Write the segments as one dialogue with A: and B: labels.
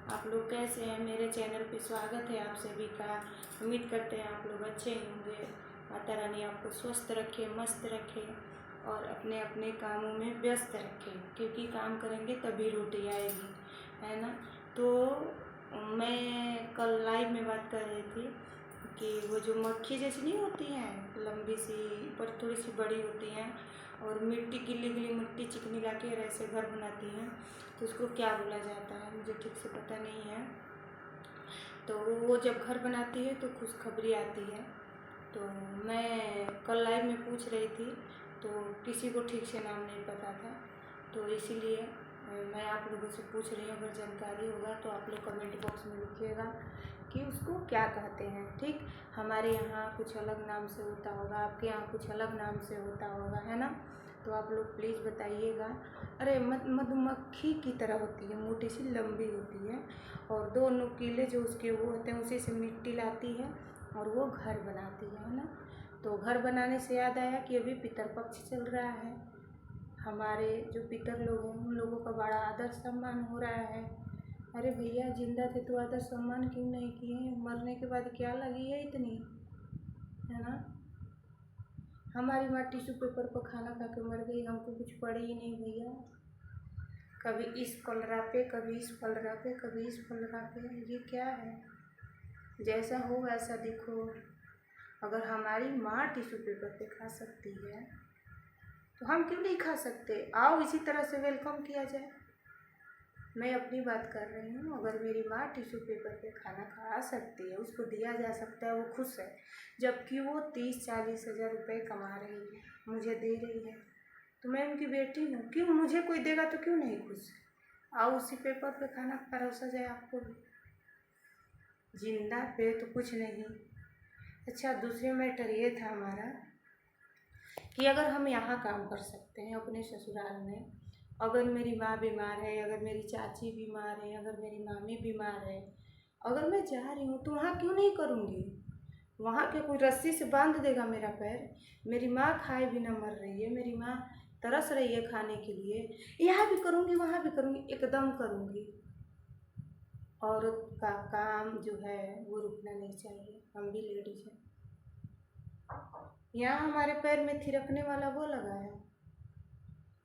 A: आप लोग कैसे हैं? मेरे चैनल पे स्वागत है आप सभी का। उम्मीद करते हैं आप लोग अच्छे ही होंगे। माता रानी आपको स्वस्थ रखे, मस्त रखे और अपने अपने कामों में व्यस्त रखे, क्योंकि काम करेंगे तभी रोटी आएगी, है ना। तो मैं कल लाइव में बात कर रही थी कि वो जो मक्खी जैसी नहीं होती हैं, लंबी सी पर थोड़ी सी बड़ी होती हैं और मिट्टी गिल्ली गिल्ली मिट्टी चिकनी ला के ऐसे घर बनाती हैं, तो उसको क्या बोला जाता है मुझे ठीक से पता नहीं है। तो वो जब घर बनाती है तो खुशखबरी आती है। तो मैं कल लाइव में पूछ रही थी तो किसी को ठीक से नाम नहीं पता था, तो इसीलिए मैं आप लोगों से पूछ रही हूँ। अगर जानकारी होगा तो आप लोग कमेंट बॉक्स में लिखिएगा कि उसको क्या कहते हैं। ठीक, हमारे यहाँ कुछ अलग नाम से होता होगा, आपके यहाँ कुछ अलग नाम से होता होगा, है ना। तो आप लोग प्लीज़ बताइएगा। अरे मधुमक्खी की तरह होती है, मोटी सी लंबी होती है और दो नुकीले जो उसके वो होते हैं उसी से मिट्टी लाती है और वो घर बनाती है ना। तो घर बनाने से याद आया कि अभी पितरपक्ष चल रहा है। हमारे जो पितर लोग हैं उन लोगों का बड़ा आदर सम्मान हो रहा है। अरे भैया, जिंदा थे तो आदर सम्मान क्यों नहीं किए? मरने के बाद क्या लगी है इतनी, है ना। हमारी माँ टिश्यू पेपर पर खाना खा के मर गई, हमको कुछ पड़े ही नहीं भैया। कभी इस पलरा पे, कभी इस पलरा पे, कभी इस पलरा पे, ये क्या है? जैसा हो वैसा दिखो। अगर हमारी माँ टिश्यू पेपर पे खा सकती है तो हम क्यों नहीं खा सकते? आओ इसी तरह से वेलकम किया जाए। मैं अपनी बात कर रही हूँ। अगर मेरी माँ टिश्यू पेपर पे खाना खा सकती है, उसको दिया जा सकता है, वो खुश है, जबकि वो 30-40 हज़ार रुपये कमा रही है, मुझे दे रही है, तो मैं उनकी बेटी हूँ, क्यों मुझे कोई देगा तो क्यों नहीं खुश? आओ उसी पेपर पे खाना परोसा जाए आपको भी। जिंदा पे तो कुछ नहीं। अच्छा, दूसरे मैटर ये था हमारा कि अगर हम यहाँ काम कर सकते हैं अपने ससुराल में, अगर मेरी माँ बीमार है, अगर मेरी चाची बीमार है, अगर मेरी मामी बीमार है, अगर मैं जा रही हूँ तो वहाँ क्यों नहीं करूँगी? वहाँ क्या कोई रस्सी से बांध देगा मेरा पैर? मेरी माँ खाए बिना मर रही है, मेरी माँ तरस रही है खाने के लिए, यहाँ भी करूँगी वहाँ भी करूँगी, एकदम करूँगी। औरत का काम जो है वो रुकना नहीं चाहिए। हम भी लेडीज हैं। यहाँ हमारे पैर में थिरकने वाला वो लगा है,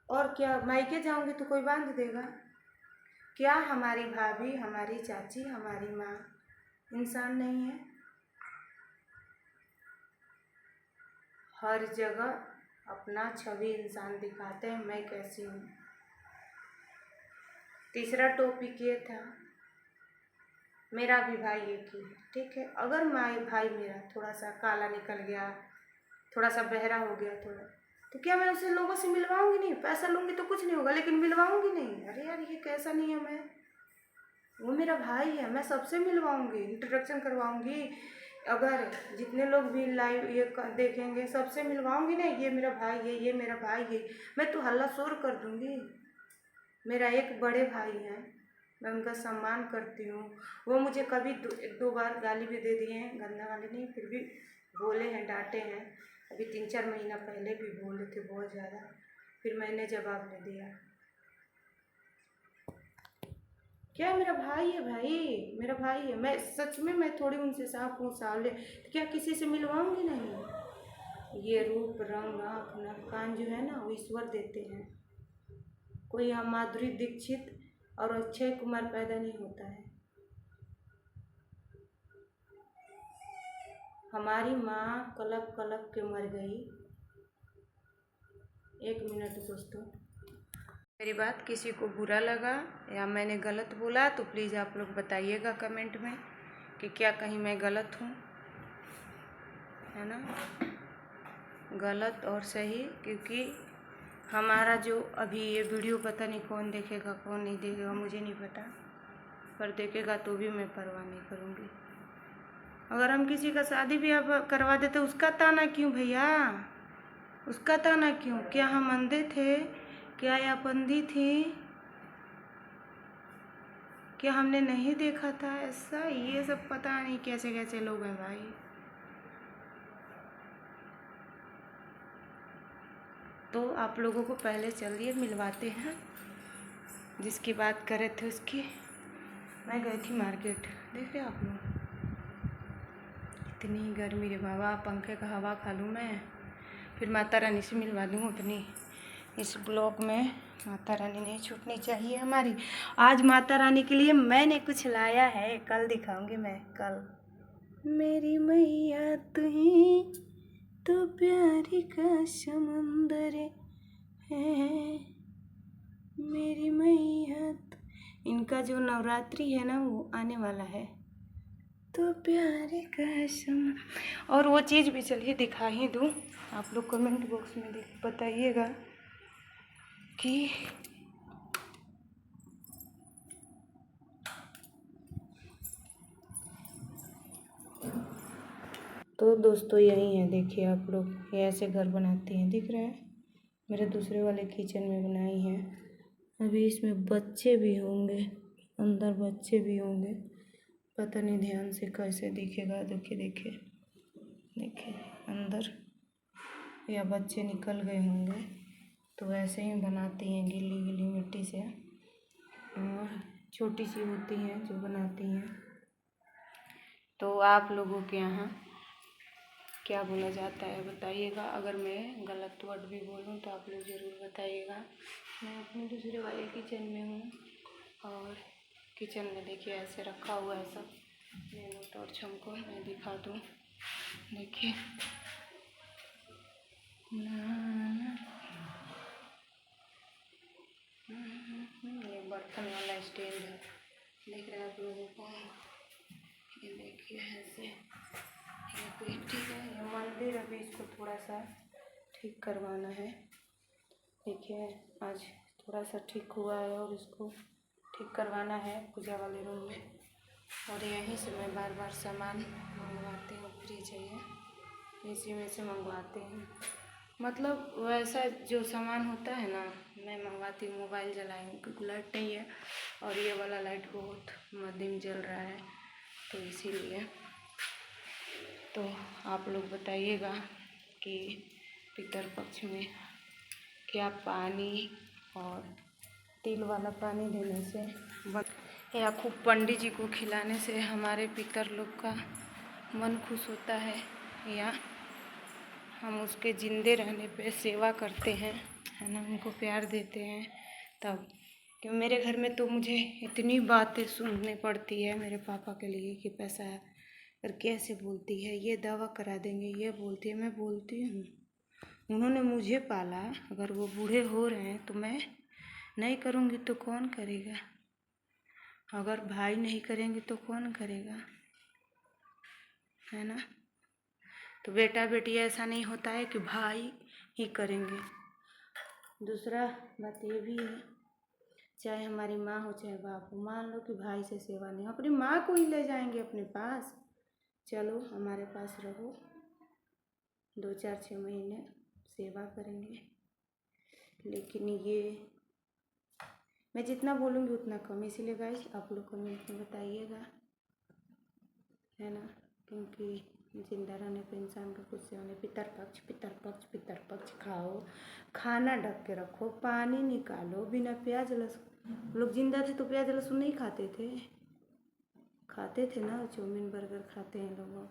A: और क्या मायके जाऊंगी तो कोई बांध देगा क्या? हमारी भाभी, हमारी चाची, हमारी माँ इंसान नहीं है? हर जगह अपना छवि इंसान दिखाते हैं, मैं कैसी हूँ। तीसरा टॉपिक ये था, मेरा भी भाई एक ही है, ठीक है। अगर भाई मेरा थोड़ा सा काला निकल गया, थोड़ा सा बहरा हो गया थोड़ा, तो क्या मैं उसे लोगों से मिलवाऊंगी नहीं? पैसा लूंगी तो कुछ नहीं होगा, लेकिन मिलवाऊंगी नहीं। अरे यार, ये कैसा नियम है? वो मेरा भाई है, मैं सबसे मिलवाऊंगी, इंट्रोडक्शन करवाऊंगी। अगर जितने लोग भी लाइव ये देखेंगे सबसे मिलवाऊंगी नहीं, ये मेरा भाई है, ये मेरा भाई है। मैं तो हल्ला शोर कर दूंगी। मेरा एक बड़े भाई है, मैं उनका सम्मान करती हूँ। वो मुझे कभी एक दो बार गाली भी दे दिए हैं, गंदा गाली नहीं, फिर भी बोले हैं, डांटे हैं। अभी 3-4 महीना पहले भी बोले थे बहुत ज़्यादा, फिर मैंने जवाब नहीं दिया। क्या मेरा भाई है, भाई मेरा भाई है। मैं सच में, मैं थोड़ी उनसे साफ हूँ सावले, तो क्या किसी से मिलवाऊंगी नहीं? ये रूप, रंग, आँख, नाक, कान जो है ना, वो ईश्वर देते हैं। कोई यहाँ माधुरी दीक्षित और अक्षय कुमार पैदा नहीं होता है। हमारी माँ कलप कलप के मर गई। 1 मिनट दोस्तों, मेरी बात किसी को बुरा लगा या मैंने गलत बोला तो प्लीज़ आप लोग बताइएगा कमेंट में कि क्या कहीं मैं गलत हूँ, है ना। गलत और सही, क्योंकि हमारा जो अभी ये वीडियो पता नहीं कौन देखेगा कौन नहीं देखेगा, मुझे नहीं पता, पर देखेगा तो भी मैं परवाह नहीं करूँगी। अगर हम किसी का शादी ब्याह करवा देते, उसका ताना क्यों भैया? उसका ताना क्यों? क्या हम अंधे थे? क्या या अंधी थी? क्या हमने नहीं देखा था ऐसा? ये सब पता नहीं कैसे कैसे लोग हैं भाई। तो आप लोगों को पहले चलिए मिलवाते हैं, जिसकी बात कर रहे थे उसकी। मैं गई थी मार्केट, देख रहे आप लोग, इतनी गर्मी रे बाबा, पंखे का हवा खा लूँ मैं, फिर माता रानी से मिलवा दूँ अपनी। इस ब्लॉग में माता रानी नहीं छूटनी चाहिए हमारी। आज माता रानी के लिए मैंने कुछ लाया है, कल दिखाऊंगी मैं, कल। मेरी मैया तुही तो प्यारी का समंदर है, मेरी मैया। इनका जो नवरात्रि है ना, वो आने वाला है, तो प्यारे कसम। और वो चीज़ भी चलिए दिखा ही दूँ, आप लोग कमेंट बॉक्स में बताइएगा कि तो दोस्तों यही है, देखिए आप लोग, ये ऐसे घर बनाती हैं, दिख रहा है, मेरे दूसरे वाले किचन में बनाई है। अभी इसमें बच्चे भी होंगे, अंदर बच्चे भी होंगे, पता नहीं ध्यान से कैसे दिखेगा। देखिए देखिए देखिए अंदर, या बच्चे निकल गए होंगे। तो ऐसे ही बनाती हैं, गीली गीली मिट्टी से, और छोटी सी होती हैं जो बनाती हैं। तो आप लोगों के यहाँ क्या बोला जाता है बताइएगा। अगर मैं गलत वर्ड भी बोलूँ तो आप लोग ज़रूर बताइएगा। मैं अपने दूसरे वाले किचन में हूँ, और किचन में देखिए ऐसे रखा हुआ है सब। ले लो टॉर्च, हमको मैं दिखा दूँ, देखिए ये बर्तन वाला स्टैंड है, देख रहे हैं आप लोगों को, ये देखिए ऐसे, ये कोई ठीक है, ये मंदिर, अभी इसको थोड़ा सा ठीक करवाना है। देखिए आज थोड़ा सा ठीक हुआ है, और इसको ठीक करवाना है पूजा वाले रूम में। और यहीं से मैं बार बार सामान मंगवाती हूँ, फ्रिज है ये, इसी में से मंगवाते हैं। मतलब वैसा जो सामान होता है ना, मैं मंगवाती हूँ। मोबाइल जलाएँ क्योंकि लाइट नहीं है, और ये वाला लाइट बहुत मध्यम जल रहा है, तो इसीलिए। तो आप लोग बताइएगा कि पितृपक्ष में क्या पानी और तिल वाला पानी देने से या खूब पंडित जी को खिलाने से हमारे पितर लोग का मन खुश होता है, या हम उसके ज़िंदे रहने पे सेवा करते हैं, है ना, उनको प्यार देते हैं तब। कि मेरे घर में तो मुझे इतनी बातें सुनने पड़ती है मेरे पापा के लिए कि पैसा और कैसे बोलती है, ये दवा करा देंगे, ये बोलती है। मैं बोलती हूँ, उन्होंने मुझे पाला, अगर वो बूढ़े हो रहे हैं तो मैं नहीं करूँगी तो कौन करेगा? अगर भाई नहीं करेंगे तो कौन करेगा, है ना। तो बेटा बेटी ऐसा नहीं होता है कि भाई ही करेंगे। दूसरा बात ये भी है, चाहे हमारी माँ हो चाहे बाप हो, मान लो कि भाई से सेवा नहीं, अपनी माँ को ही ले जाएंगे अपने पास, चलो हमारे पास रहो, 2-4-6 महीने सेवा करेंगे। लेकिन ये मैं जितना बोलूँगी उतना कम, इसीलिए गाइस आप लोग कमेंट में बताइएगा, है ना, क्योंकि जिंदा रहने पे इंसान का कुछ से होने। पितृपक्ष पितृपक्ष पितृपक्ष खाओ, खाना ढक के रखो, पानी निकालो, बिना प्याज लहसुन। लोग जिंदा थे तो प्याज लहसुन नहीं खाते थे, खाते थे ना, चाउमीन बर्गर खाते हैं लोग।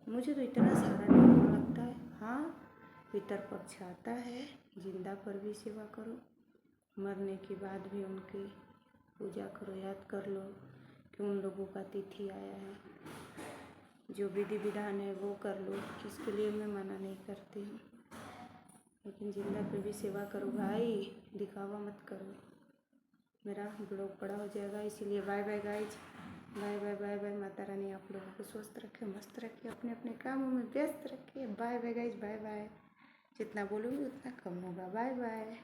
A: मुझे तो इतना सारा नहीं लगता है। हाँ, पितृपक्ष आता है, जिंदा पर भी सेवा करो, मरने के बाद भी उनकी पूजा करो, याद कर लो कि उन लोगों का तिथि आया है, जो विधि विधान है वो कर लो, इसके लिए मैं मना नहीं करती हूँ। लेकिन जिंदा पे भी सेवा करो भाई, दिखावा मत करो। मेरा ब्लॉग बड़ा हो जाएगा, इसीलिए bye bye guys, bye bye bye bye. Mata Rani आप लोगों को स्वस्थ रखे, मस्त रखे, अपने अपने कामों में व्यस्त रखे। Bye bye guys, bye bye. जितना बोलूँगी उतना कम होगा। Bye bye.